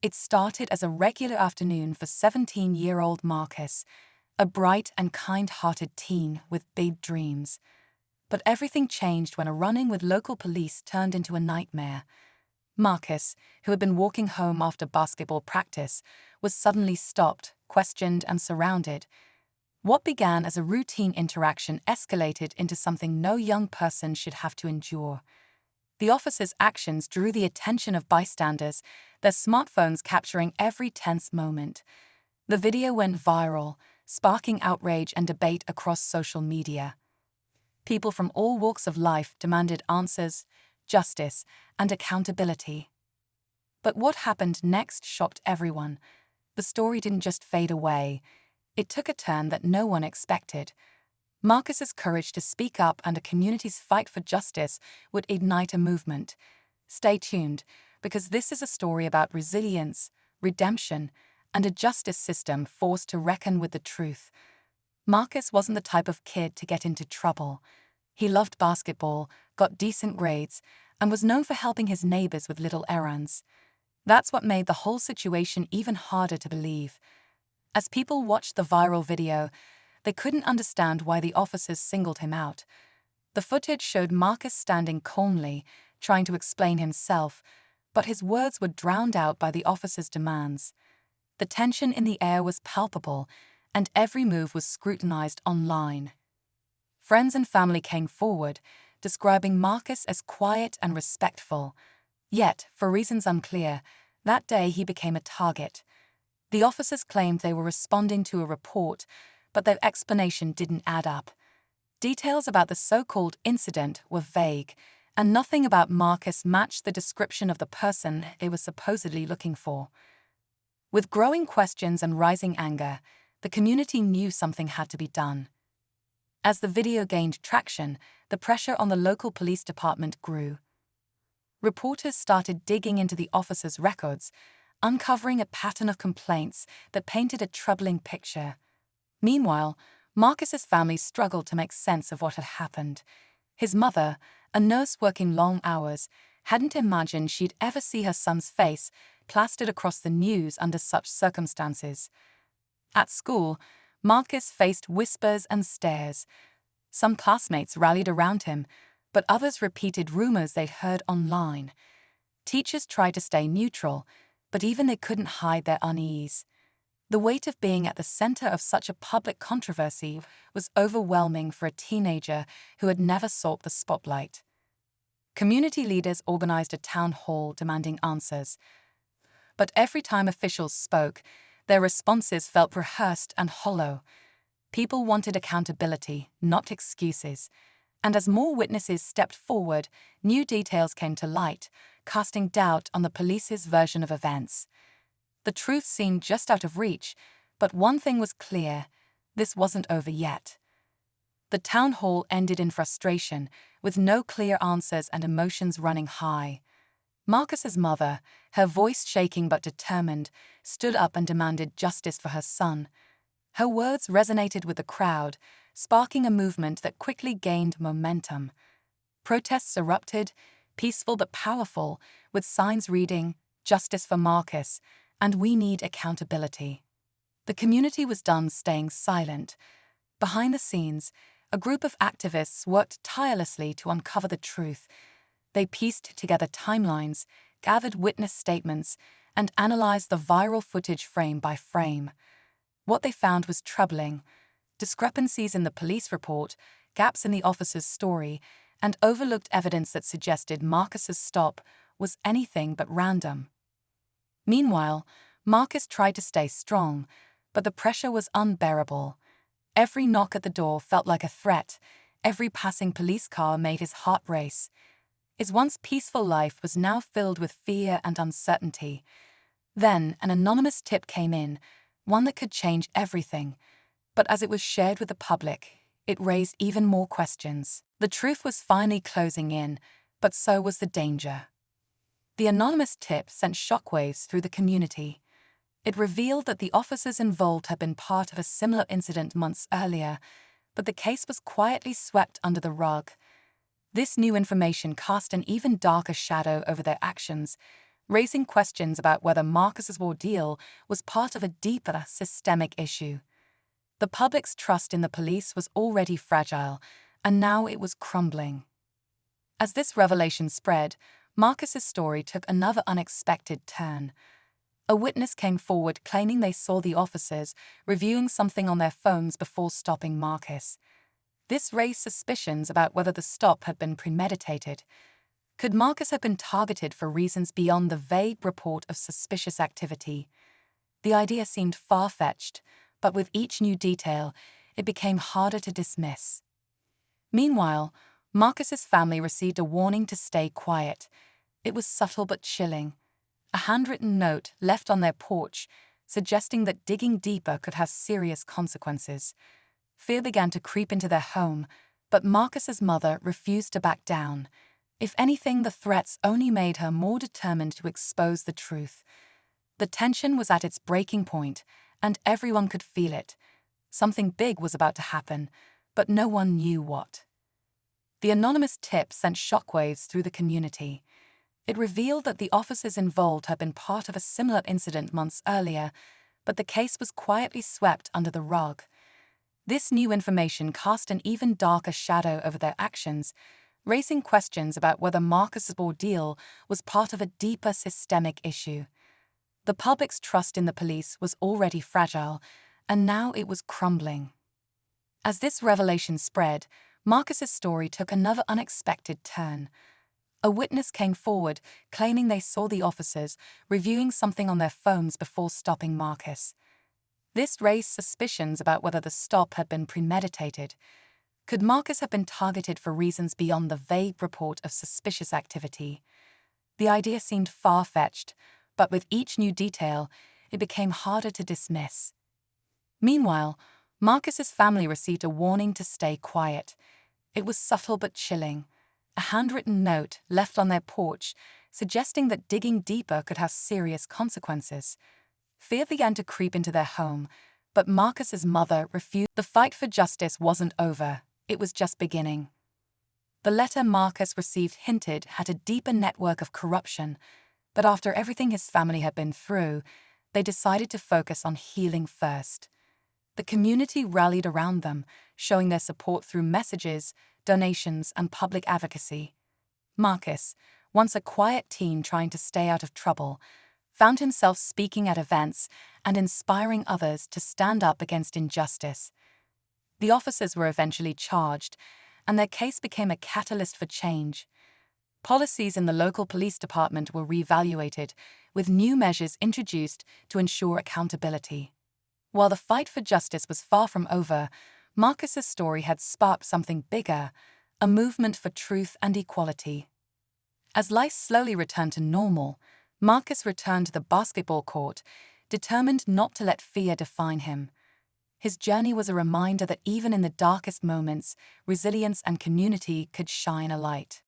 It started as a regular afternoon for 17-year-old Marcus, a bright and kind-hearted teen with big dreams. But everything changed when a run-in with local police turned into a nightmare. Marcus, who had been walking home after basketball practice, was suddenly stopped, questioned, and surrounded. What began as a routine interaction escalated into something no young person should have to endure. The officer's actions drew the attention of bystanders, their smartphones capturing every tense moment. The video went viral, sparking outrage and debate across social media. People from all walks of life demanded answers, justice, and accountability. But what happened next shocked everyone. The story didn't just fade away. It took a turn that no one expected. Marcus's courage to speak up and a community's fight for justice would ignite a movement. Stay tuned, because this is a story about resilience, redemption, and a justice system forced to reckon with the truth. Marcus wasn't the type of kid to get into trouble. He loved basketball, got decent grades, and was known for helping his neighbors with little errands. That's what made the whole situation even harder to believe. As people watched the viral video, they couldn't understand why the officers singled him out. The footage showed Marcus standing calmly, trying to explain himself, but his words were drowned out by the officers' demands. The tension in the air was palpable, and every move was scrutinized online. Friends and family came forward, describing Marcus as quiet and respectful. Yet, for reasons unclear, that day he became a target. The officers claimed they were responding to a report, but their explanation didn't add up. Details about the so-called incident were vague, and nothing about Marcus matched the description of the person they were supposedly looking for. With growing questions and rising anger, the community knew something had to be done. As the video gained traction, the pressure on the local police department grew. Reporters started digging into the officers' records, uncovering a pattern of complaints that painted a troubling picture. Meanwhile, Marcus's family struggled to make sense of what had happened. His mother, a nurse working long hours, hadn't imagined she'd ever see her son's face plastered across the news under such circumstances. At school, Marcus faced whispers and stares. Some classmates rallied around him, but others repeated rumors they'd heard online. Teachers tried to stay neutral, but even they couldn't hide their unease. The weight of being at the center of such a public controversy was overwhelming for a teenager who had never sought the spotlight. Community leaders organized a town hall demanding answers. But every time officials spoke, their responses felt rehearsed and hollow. People wanted accountability, not excuses. And as more witnesses stepped forward, new details came to light, casting doubt on the police's version of events. The truth seemed just out of reach, but one thing was clear: this wasn't over yet. The town hall ended in frustration, with no clear answers and emotions running high. Marcus's mother, her voice shaking but determined, stood up and demanded justice for her son. Her words resonated with the crowd, sparking a movement that quickly gained momentum. Protests erupted, peaceful but powerful, with signs reading, "Justice for Marcus," and "We need accountability." The community was done staying silent. Behind the scenes, a group of activists worked tirelessly to uncover the truth. They pieced together timelines, gathered witness statements, and analyzed the viral footage frame by frame. What they found was troubling: discrepancies in the police report, gaps in the officer's story, and overlooked evidence that suggested Marcus's stop was anything but random. Meanwhile, Marcus tried to stay strong, but the pressure was unbearable. Every knock at the door felt like a threat. Every passing police car made his heart race. His once peaceful life was now filled with fear and uncertainty. Then an anonymous tip came in, one that could change everything. But as it was shared with the public, it raised even more questions. The truth was finally closing in, but so was the danger. The anonymous tip sent shockwaves through the community. It revealed that the officers involved had been part of a similar incident months earlier, but the case was quietly swept under the rug. This new information cast an even darker shadow over their actions. raising questions about whether Marcus's ordeal was part of a deeper systemic issue. The public's trust in the police was already fragile, and now it was crumbling. As this revelation spread, Marcus's story took another unexpected turn. A witness came forward claiming they saw the officers reviewing something on their phones before stopping Marcus. This raised suspicions about whether the stop had been premeditated. Could Marcus have been targeted for reasons beyond the vague report of suspicious activity? The idea seemed far-fetched, but with each new detail, it became harder to dismiss. Meanwhile, Marcus's family received a warning to stay quiet. It was subtle but chilling. A handwritten note left on their porch, suggesting that digging deeper could have serious consequences. Fear began to creep into their home, but Marcus's mother refused to back down. If anything, the threats only made her more determined to expose the truth. The tension was at its breaking point, and everyone could feel it. Something big was about to happen, but no one knew what. The anonymous tip sent shockwaves through the community. It revealed that the officers involved had been part of a similar incident months earlier, but the case was quietly swept under the rug. This new information cast an even darker shadow over their actions, raising questions about whether Marcus's ordeal was part of a deeper systemic issue. The public's trust in the police was already fragile, and now it was crumbling. As this revelation spread, Marcus's story took another unexpected turn. A witness came forward claiming they saw the officers reviewing something on their phones before stopping Marcus. This raised suspicions about whether the stop had been premeditated. Could Marcus have been targeted for reasons beyond the vague report of suspicious activity? The idea seemed far-fetched, but with each new detail, it became harder to dismiss. Meanwhile, Marcus's family received a warning to stay quiet. It was subtle but chilling. A handwritten note left on their porch, suggesting that digging deeper could have serious consequences. Fear began to creep into their home, but Marcus's mother refused. The fight for justice wasn't over, it was just beginning. The letter Marcus received hinted at a deeper network of corruption, but after everything his family had been through, they decided to focus on healing first. The community rallied around them, showing their support through messages, donations, and public advocacy. Marcus, once a quiet teen trying to stay out of trouble, found himself speaking at events and inspiring others to stand up against injustice. The officers were eventually charged, and their case became a catalyst for change. Policies in the local police department were reevaluated, with new measures introduced to ensure accountability. While the fight for justice was far from over, Marcus's story had sparked something bigger, a movement for truth and equality. As life slowly returned to normal, Marcus returned to the basketball court, determined not to let fear define him. His journey was a reminder that even in the darkest moments, resilience and community could shine a light.